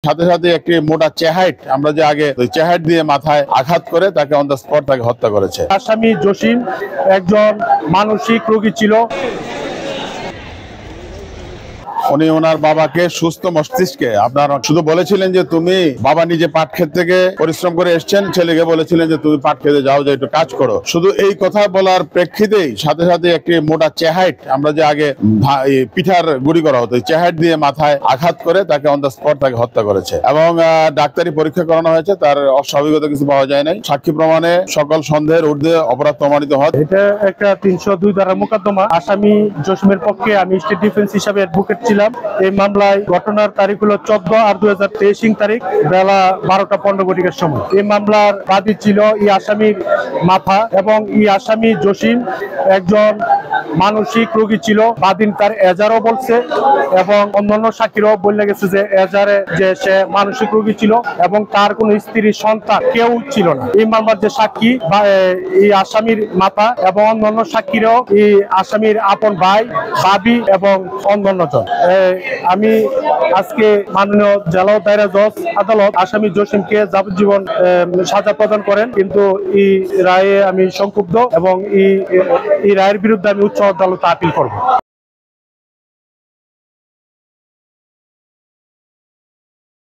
সাথে সাথে একটি মোটা চেহাইট, আমরা যে আগে ওই চেহাইট দিয়ে মাথায় আঘাত করে তাকে অন দ্য স্পট তাকে হত্যা করেছে। আসামি জসিম একজন মানসিক রোগী ছিল। উনি ওনার বাবাকে সুস্থ মস্তিষ্কে আপনার শুধু বলেছিলেন যে তুমি বাবা নিজে পাট ক্ষেত থেকে পরিশ্রম করে এসছেন, ছেলেকে বলেছিলেন যে তুমি পাট খেতে যাও, যে একটু কাজ করো। শুধু এই কথা বলার প্রেক্ষিতেই সাথে সাথে একটি মোটা চেহাইট, আমরা যে আগে পিঠার গুঁড়ি করা হতো, চেহাইট দিয়ে মাথায় আঘাত করে তাকে অন দ্য স্পট তাকে হত্যা করেছে। এবং ডাক্তারি পরীক্ষা করানো হয়েছে, তার অস্বাভাবিকতা কিছু পাওয়া যায় নাই। সাক্ষী প্রমাণে সকল সন্দেহের ঊর্ধ্বে অপরাধ প্রমাণিত হয়। এটা একটা 302 ধারা মোকদ্দমা। আসামি জসিমের পক্ষে আমি স্টেট ডিফেন্স হিসাবে অ্যাডভোকেট ছিলাম। এই মামলায় ঘটনার তারিখ হলো 14/8/2023 তারিখ বেলা 12:15 সময়। এই মামলার বাদী ছিল এই আসামির মাথা এবং এই আসামি জসিম একজন মানসিক রোগী ছিল। বাদীন তার এজারও বলছে এবং অন্যান্য সাক্ষীরাও বলে গেছে যে এজারে যে সে মানসিক রোগী ছিল এবং তার কোনো স্ত্রী সন্তান কেউ ছিল না। এই মামলার যে সাক্ষী বা এই আসামির মাথা এবং অন্যান্য সাক্ষীরাও এই আসামির আপন ভাই, ভাবি এবং অন্যান্য জন। আমি আজকে মাননীয় জেলা ও দায়রা জজ আদালত আসামি জসিমকে যাবজ্জীবন সাজা প্রদান করেন, কিন্তু এই রায়ে আমি সংক্ষুব্ধ এবং এই রায়ের বিরুদ্ধে আমি উচ্চ আদালতে আপিল করব।